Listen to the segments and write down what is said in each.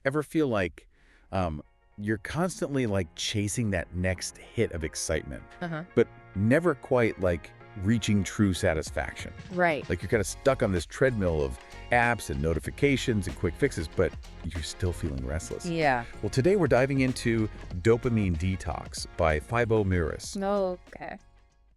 Ever feel like um, you're constantly like chasing that next hit of excitement, Uh-huh. but never quite like reaching true satisfaction? Right. Like you're kind of stuck on this treadmill of apps and notifications and quick fixes, but you're still feeling restless. Yeah. Well, today we're diving into Dopamine Detox by Thibaut Meurisse Okay.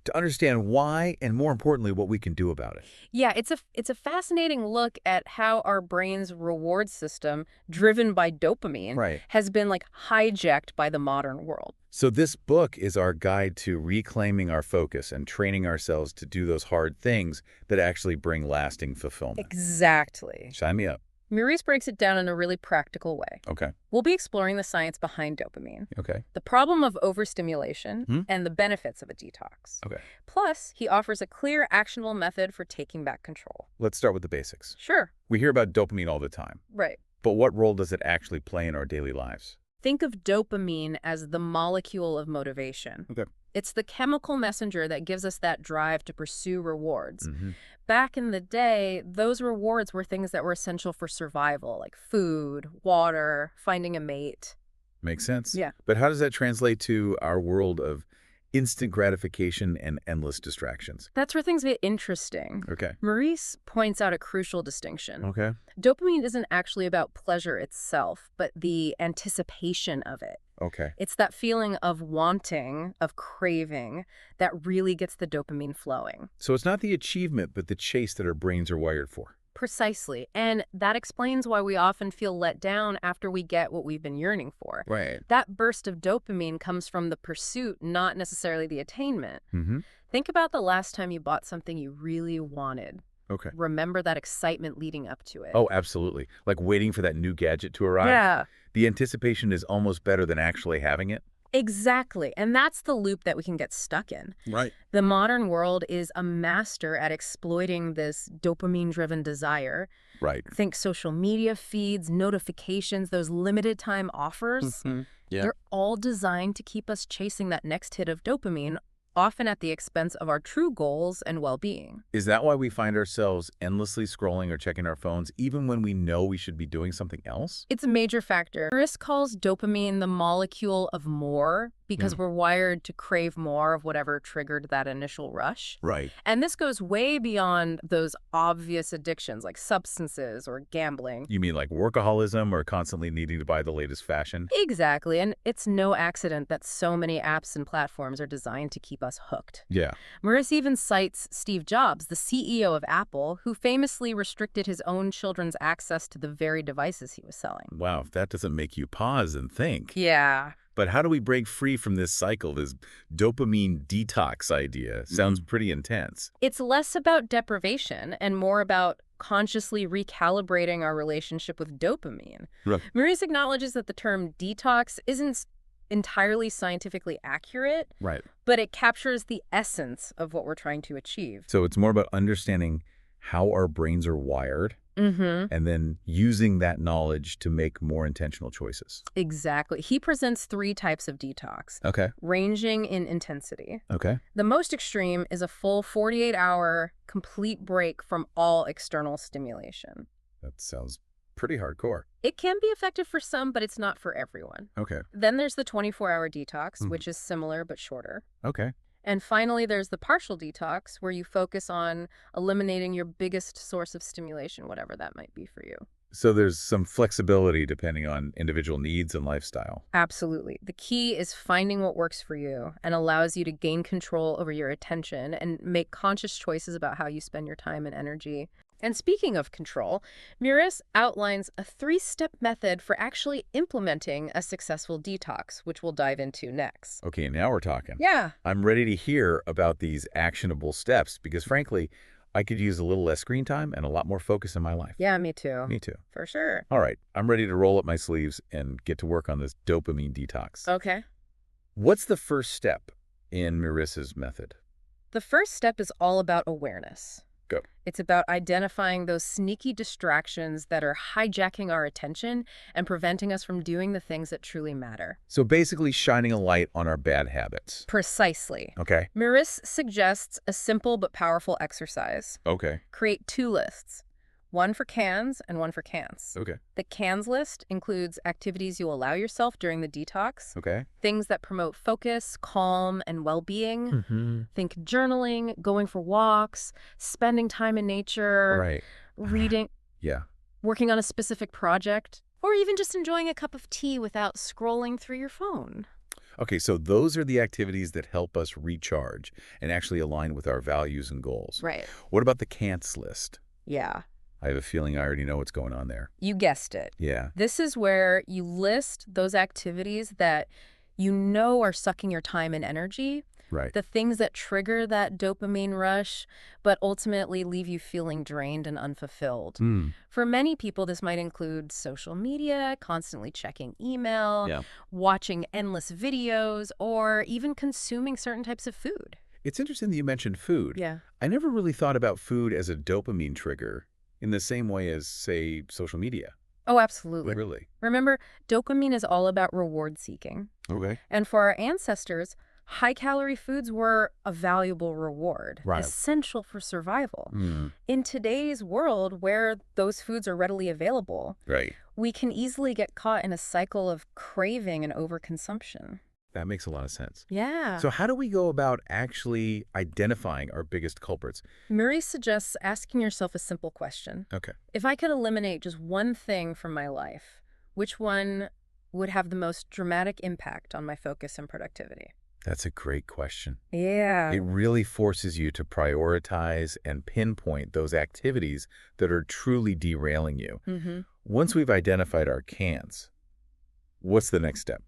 to understand why and, more importantly, what we can do about it. Yeah, it's a fascinating look at how our brain's reward system, driven by dopamine, Right. has been like hijacked by the modern world. So this book is our guide to reclaiming our focus and training ourselves to do those hard things that actually bring lasting fulfillment. Exactly. Sign me up. Meurisse breaks it down in a really practical way. Okay. We'll be exploring the science behind dopamine, Okay. the problem of overstimulation, and the benefits of a detox. Okay. Plus, he offers a clear, actionable method for taking back control. Let's start with the basics. Sure. We hear about dopamine all the time, Right. but what role does it actually play in our daily lives? Think of dopamine as the molecule of motivation. Okay. It's the chemical messenger that gives us that drive to pursue rewards. Mm-hmm. Back in the day, those rewards were things that were essential for survival, like food, water, finding a mate. Makes sense. Yeah. But how does that translate to our world of instant gratification and endless distractions? That's where things get interesting. Okay. Meurisse points out a crucial distinction. Okay. Dopamine isn't actually about pleasure itself, but the anticipation of it. Okay. It's that feeling of wanting, of craving, that really gets the dopamine flowing. So it's not the achievement, but the chase that our brains are wired for. Precisely. And that explains why we often feel let down after we get what we've been yearning for. Right. That burst of dopamine comes from the pursuit, not necessarily the attainment. Mm-hmm. Think about the last time you bought something you really wanted. Okay. Remember that excitement leading up to it. Oh, absolutely. Like waiting for that new gadget to arrive. Yeah. The anticipation is almost better than actually having it. Exactly. And that's the loop that we can get stuck in. Right. The modern world is a master at exploiting this dopamine-driven desire. Right. Think social media feeds, notifications, those limited time offers. Yeah. They're all designed to keep us chasing that next hit of dopamine, often at the expense of our true goals and well-being. Is that why we find ourselves endlessly scrolling or checking our phones even when we know we should be doing something else? It's a major factor. Meurisse calls dopamine the molecule of more because we're wired to crave more of whatever triggered that initial rush. Right. And this goes way beyond those obvious addictions like substances or gambling. You mean like workaholism or constantly needing to buy the latest fashion? Exactly. And it's no accident that so many apps and platforms are designed to keep us hooked. Yeah. Meurisse even cites Steve Jobs, the CEO of Apple, who famously restricted his own children's access to the very devices he was selling. Wow, if that doesn't make you pause and think. Yeah. But how do we break free from this cycle, this dopamine detox idea? Sounds pretty intense. It's less about deprivation and more about consciously recalibrating our relationship with dopamine. Right. Meurisse acknowledges that the term detox isn't entirely scientifically accurate, Right. but it captures the essence of what we're trying to achieve. So it's more about understanding how our brains are wired and then using that knowledge to make more intentional choices. Exactly. He presents 3 types of detox, Okay. ranging in intensity. Okay. The most extreme is a full 48-hour complete break from all external stimulation. That sounds pretty hardcore. It can be effective for some, but it's not for everyone. Okay. Then there's the 24-hour detox, which is similar but shorter. Okay. And finally, there's the partial detox, where you focus on eliminating your biggest source of stimulation, whatever that might be for you. So there's some flexibility depending on individual needs and lifestyle. Absolutely. The key is finding what works for you and allows you to gain control over your attention and make conscious choices about how you spend your time and energy. And speaking of control, Meurisse outlines a 3-step method for actually implementing a successful detox, which we'll dive into next. Okay, now we're talking. Yeah. I'm ready to hear about these actionable steps because, frankly, I could use a little less screen time and a lot more focus in my life. Yeah, me too. Me too. For sure. All right, I'm ready to roll up my sleeves and get to work on this dopamine detox. Okay. What's the first step in Meurisse's method? The first step is all about awareness. Go. It's about identifying those sneaky distractions that are hijacking our attention and preventing us from doing the things that truly matter. So basically shining a light on our bad habits. Precisely. Okay. Meurisse suggests a simple but powerful exercise. Okay. Create 2 lists. One for cans and one for cans. Okay. The cans list includes activities you allow yourself during the detox, Okay. things that promote focus, calm, and well-being. Mm-hmm. Think journaling, going for walks, spending time in nature, Right. reading, Yeah. working on a specific project, or even just enjoying a cup of tea without scrolling through your phone. Okay, so those are the activities that help us recharge and actually align with our values and goals. Right. What about the can'ts list? Yeah. I have a feeling I already know what's going on there. You guessed it. Yeah. This is where you list those activities that you know are sucking your time and energy, Right. the things that trigger that dopamine rush, but ultimately leave you feeling drained and unfulfilled. For many people, this might include social media, constantly checking email, Yeah. watching endless videos, or even consuming certain types of food. It's interesting that you mentioned food. Yeah. I never really thought about food as a dopamine trigger in the same way as, say, social media. Oh, absolutely. Really? Remember, dopamine is all about reward seeking. Okay. And for our ancestors, high-calorie foods were a valuable reward, Right. essential for survival. In today's world, where those foods are readily available, Right. we can easily get caught in a cycle of craving and overconsumption. That makes a lot of sense. Yeah. So how do we go about actually identifying our biggest culprits? Meurisse suggests asking yourself a simple question. Okay. If I could eliminate just one thing from my life, which one would have the most dramatic impact on my focus and productivity? That's a great question. Yeah. It really forces you to prioritize and pinpoint those activities that are truly derailing you. Once we've identified our cans, what's the next step?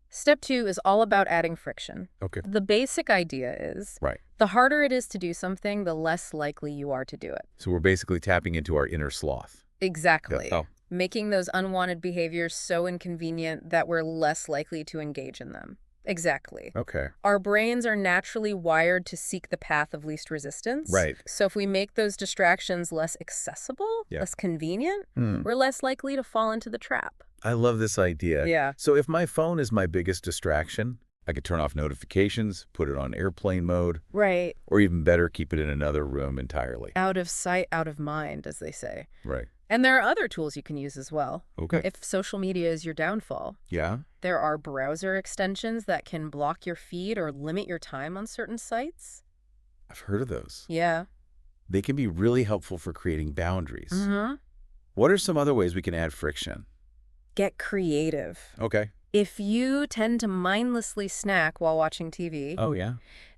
Step 2 is all about adding friction. Okay. The basic idea is Right. the harder it is to do something, the less likely you are to do it. So we're basically tapping into our inner sloth. Exactly. Oh. Making those unwanted behaviors so inconvenient that we're less likely to engage in them. Exactly. Okay. Our brains are naturally wired to seek the path of least resistance. Right. So if we make those distractions less accessible, Yeah. less convenient, we're less likely to fall into the trap. I love this idea. Yeah. So if my phone is my biggest distraction, I could turn off notifications, put it on airplane mode, Right. or even better, keep it in another room entirely. Out of sight, out of mind, as they say. Right. And there are other tools you can use as well. Okay. If social media is your downfall, Yeah. there are browser extensions that can block your feed or limit your time on certain sites. I've heard of those. Yeah. They can be really helpful for creating boundaries. Mm-hmm. What are some other ways we can add friction? Get creative. Okay. If you tend to mindlessly snack while watching TV, Oh, yeah.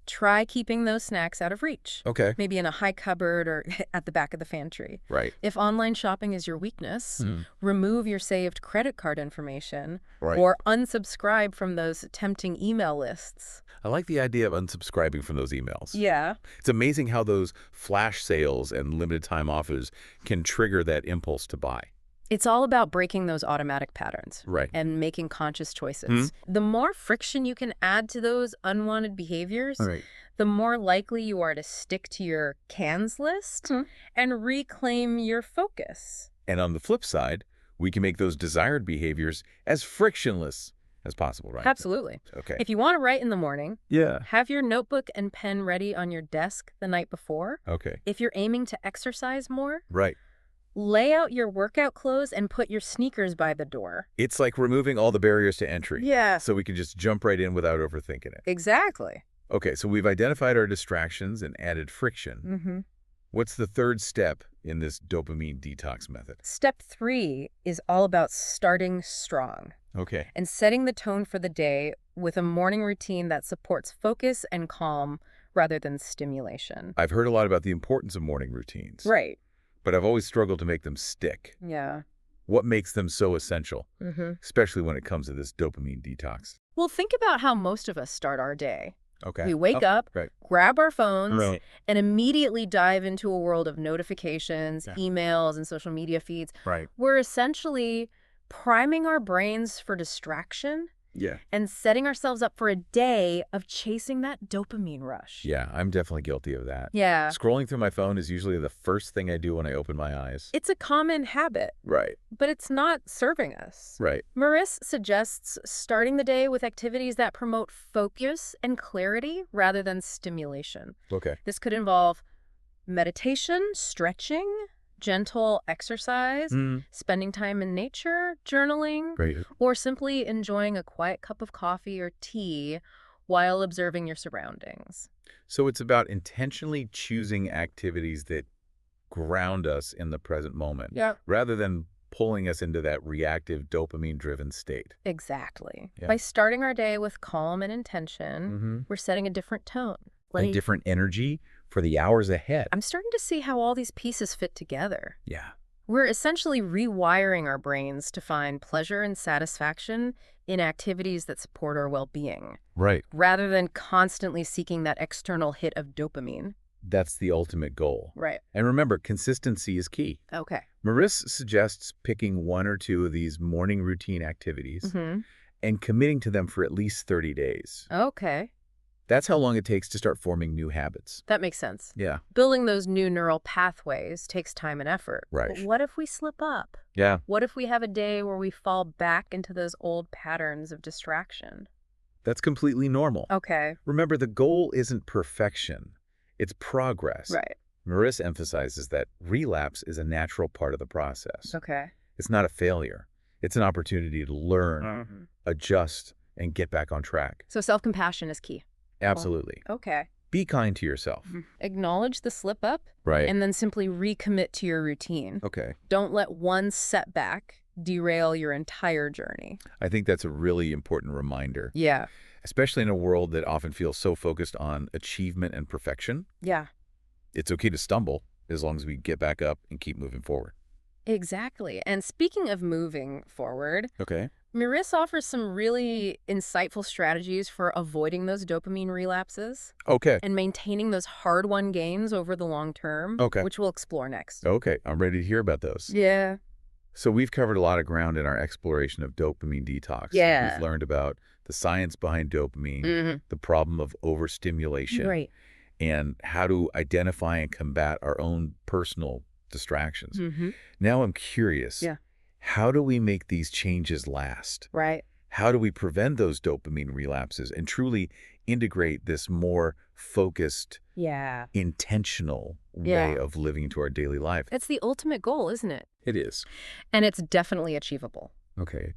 try keeping those snacks out of reach. Okay. Maybe in a high cupboard or at the back of the pantry. Right. If online shopping is your weakness, remove your saved credit card information Right. or unsubscribe from those tempting email lists. I like the idea of unsubscribing from those emails. Yeah. It's amazing how those flash sales and limited time offers can trigger that impulse to buy. It's all about breaking those automatic patterns. Right. And making conscious choices. The more friction you can add to those unwanted behaviors, Right. the more likely you are to stick to your cans list and reclaim your focus. And on the flip side, we can make those desired behaviors as frictionless as possible, right? Absolutely. Okay. If you want to write in the morning, Yeah. have your notebook and pen ready on your desk the night before. Okay. If you're aiming to exercise more, Right. lay out your workout clothes and put your sneakers by the door. It's like removing all the barriers to entry. Yeah. So we can just jump right in without overthinking it. Exactly. Okay, so we've identified our distractions and added friction. What's the third step in this dopamine detox method? Step 3 is all about starting strong Okay. and setting the tone for the day with a morning routine that supports focus and calm rather than stimulation. I've heard a lot about the importance of morning routines. Right. But I've always struggled to make them stick. Yeah. What makes them so essential, especially when it comes to this dopamine detox? Well, think about how most of us start our day. Okay. We wake up, right. grab our phones, Right. and immediately dive into a world of notifications, Yeah. emails, and social media feeds. Right. We're essentially priming our brains for distraction Yeah. and setting ourselves up for a day of chasing that dopamine rush. Yeah, I'm definitely guilty of that. Yeah. Scrolling through my phone is usually the first thing I do when I open my eyes. It's a common habit, Right. but it's not serving us. Right. Meurisse suggests starting the day with activities that promote focus and clarity rather than stimulation. Okay. This could involve meditation, stretching, gentle exercise, Mm, spending time in nature, journaling, great. or simply enjoying a quiet cup of coffee or tea while observing your surroundings. So it's about intentionally choosing activities that ground us in the present moment, Yeah. rather than pulling us into that reactive dopamine-driven state. Exactly. Yeah. By starting our day with calm and intention, Mm-hmm. we're setting a different tone. A different energy for the hours ahead. I'm starting to see how all these pieces fit together. Yeah. We're essentially rewiring our brains to find pleasure and satisfaction in activities that support our well-being, Right. rather than constantly seeking that external hit of dopamine. That's the ultimate goal. Right. And remember, consistency is key. Okay. Meurisse suggests picking one or two of these morning routine activities Mm-hmm. and committing to them for at least 30 days. Okay. That's how long it takes to start forming new habits. That makes sense. Yeah. Building those new neural pathways takes time and effort. Right. But what if we slip up? Yeah. What if we have a day where we fall back into those old patterns of distraction? That's completely normal. Okay. Remember, the goal isn't perfection. It's progress. Right. Meurisse emphasizes that relapse is a natural part of the process. Okay. It's not a failure. It's an opportunity to learn, Mm-hmm. adjust, and get back on track. So self-compassion is key. Absolutely. Okay. Be kind to yourself. Acknowledge the slip up Right. and then simply recommit to your routine. Okay. Don't let one setback derail your entire journey. I think that's a really important reminder, Yeah. especially in a world that often feels so focused on achievement and perfection. Yeah. It's okay to stumble as long as we get back up and keep moving forward. Exactly. And speaking of moving forward, Okay. Meurisse offers some really insightful strategies for avoiding those dopamine relapses Okay. and maintaining those hard-won gains over the long term, Okay. which we'll explore next. Okay. I'm ready to hear about those. Yeah. So we've covered a lot of ground in our exploration of dopamine detox. Yeah. We've learned about the science behind dopamine, Mm-hmm. the problem of overstimulation, Right. and how to identify and combat our own personal distractions. Mm-hmm. Now I'm curious. Yeah. How do we make these changes last? Right. How do we prevent those dopamine relapses and truly integrate this more focused, Yeah. intentional Yeah. way of living into our daily life? It's the ultimate goal, isn't it? It is. And it's definitely achievable. Okay.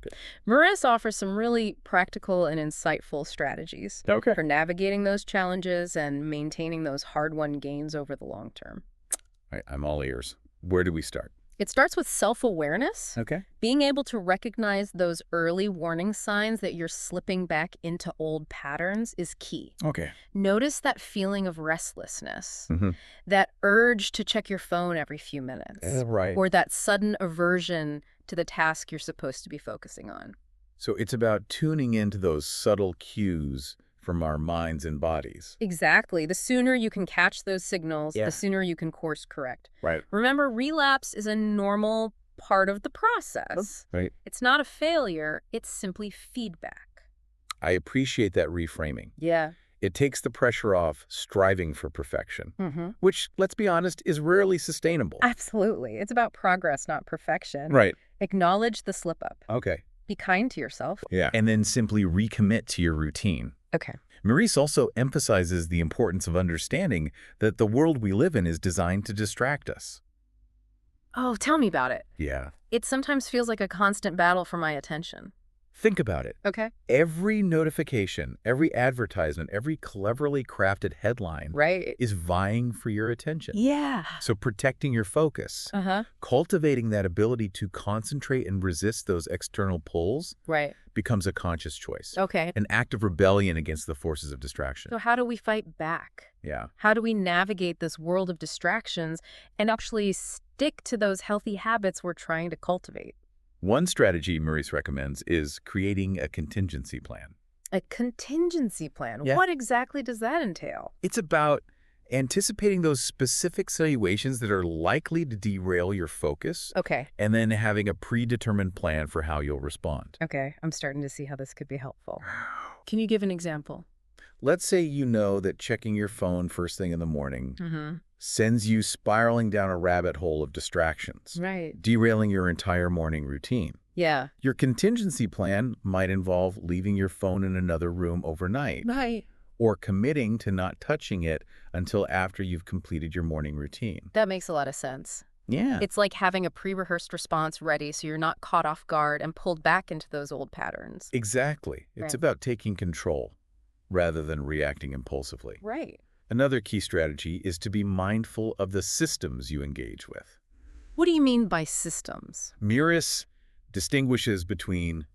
Meurisse offers some really practical and insightful strategies Okay. for navigating those challenges and maintaining those hard-won gains over the long term. All right, I'm all ears. Where do we start? It starts with self-awareness. Okay. Being able to recognize those early warning signs that you're slipping back into old patterns is key. Okay. Notice that feeling of restlessness, Mm-hmm. that urge to check your phone every few minutes, Right. or that sudden aversion to the task you're supposed to be focusing on. So it's about tuning into those subtle cues from our minds and bodies. Exactly. The sooner you can catch those signals, Yeah. the sooner you can course correct. Right. Remember, relapse is a normal part of the process. Right. It's not a failure, it's simply feedback. I appreciate that reframing. Yeah. It takes the pressure off striving for perfection, Mm-hmm. which, let's be honest, is rarely sustainable. Absolutely. It's about progress, not perfection. Right. Acknowledge the slip up. Okay. Be kind to yourself. Yeah. And then simply recommit to your routine. Okay. Meurisse also emphasizes the importance of understanding that the world we live in is designed to distract us. Oh, tell me about it. Yeah. It sometimes feels like a constant battle for my attention. Think about it. Okay. Every notification, every advertisement, every cleverly crafted headline Right. is vying for your attention. Yeah. So protecting your focus, Uh-huh. cultivating that ability to concentrate and resist those external pulls Right. becomes a conscious choice, Okay. an act of rebellion against the forces of distraction. So how do we fight back? Yeah. How do we navigate this world of distractions and actually stick to those healthy habits we're trying to cultivate? One strategy Meurisse recommends is creating a contingency plan. A contingency plan. Yeah. What exactly does that entail? It's about anticipating those specific situations that are likely to derail your focus Okay. and then having a predetermined plan for how you'll respond. Okay. I'm starting to see how this could be helpful. Can you give an example? Let's say you know that checking your phone first thing in the morning Mm-hmm. sends you spiraling down a rabbit hole of distractions, Right. derailing your entire morning routine. Yeah. Your contingency plan might involve leaving your phone in another room overnight Right. or committing to not touching it until after you've completed your morning routine. That makes a lot of sense. Yeah. It's like having a pre-rehearsed response ready so you're not caught off guard and pulled back into those old patterns. Exactly. It's Right. about taking control rather than reacting impulsively. Right. Another key strategy is to be mindful of the systems you engage with. What do you mean by systems? Meurisse distinguishes between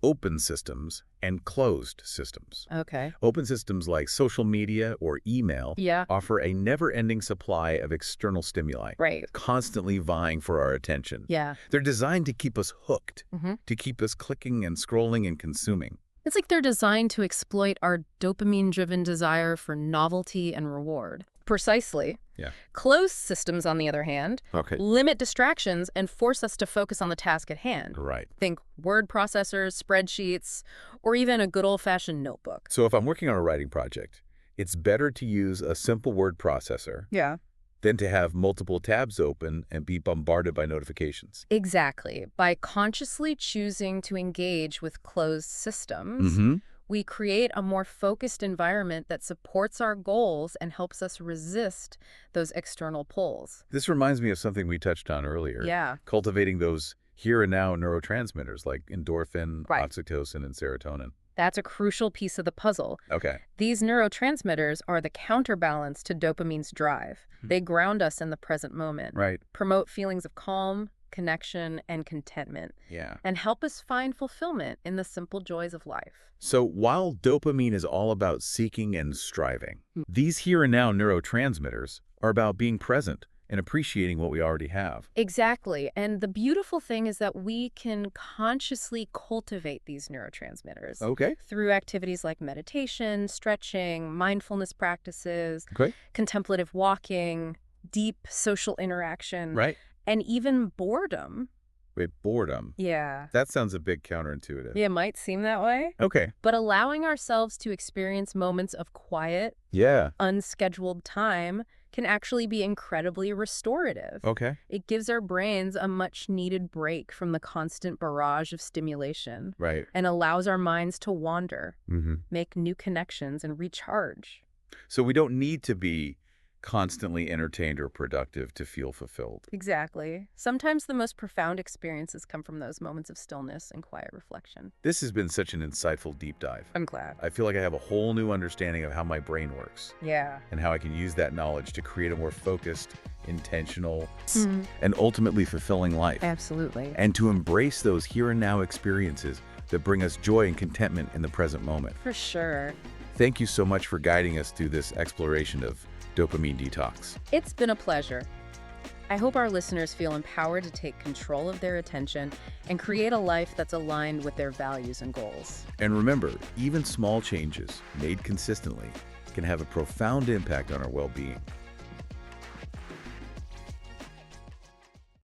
open systems and closed systems. Okay. Open systems like social media or email Yeah. offer a never-ending supply of external stimuli, Right. constantly vying for our attention. Yeah. They're designed to keep us hooked, Mhm. to keep us clicking and scrolling and consuming. It's like they're designed to exploit our dopamine-driven desire for novelty and reward. Precisely. Yeah. Closed systems, on the other hand, Okay. limit distractions and force us to focus on the task at hand. Right. Think word processors, spreadsheets, or even a good old-fashioned notebook. So if I'm working on a writing project, it's better to use a simple word processor Yeah. than to have multiple tabs open and be bombarded by notifications. Exactly. By consciously choosing to engage with closed systems, we create a more focused environment that supports our goals and helps us resist those external pulls. This reminds me of something we touched on earlier. Yeah. Cultivating those here and now neurotransmitters like endorphin, Right. oxytocin, and serotonin. That's a crucial piece of the puzzle. Okay. These neurotransmitters are the counterbalance to dopamine's drive. They ground us in the present moment, Right. promote feelings of calm, connection, and contentment, Yeah. and help us find fulfillment in the simple joys of life. So while dopamine is all about seeking and striving, these here and now neurotransmitters are about being present and appreciating what we already have. Exactly. And the beautiful thing is that we can consciously cultivate these neurotransmitters Okay. through activities like meditation, stretching, mindfulness practices, Okay. contemplative walking, deep social interaction, Right. and even boredom. Wait, boredom. Yeah. That sounds a bit counterintuitive. It might seem that way, Okay. but allowing ourselves to experience moments of quiet, Yeah. unscheduled time can actually be incredibly restorative. Okay. It gives our brains a much-needed break from the constant barrage of stimulation Right. and allows our minds to wander, Mm-hmm. make new connections, and recharge. So we don't need to be constantly entertained or productive to feel fulfilled. Exactly. Sometimes the most profound experiences come from those moments of stillness and quiet reflection. This has been such an insightful deep dive. I'm glad. I feel like I have a whole new understanding of how my brain works Yeah. and how I can use that knowledge to create a more focused, intentional, and ultimately fulfilling life. Absolutely. And to embrace those here and now experiences that bring us joy and contentment in the present moment. For sure. Thank you so much for guiding us through this exploration of dopamine detox. It's been a pleasure. I hope our listeners feel empowered to take control of their attention and create a life that's aligned with their values and goals. And remember, even small changes made consistently can have a profound impact on our well-being.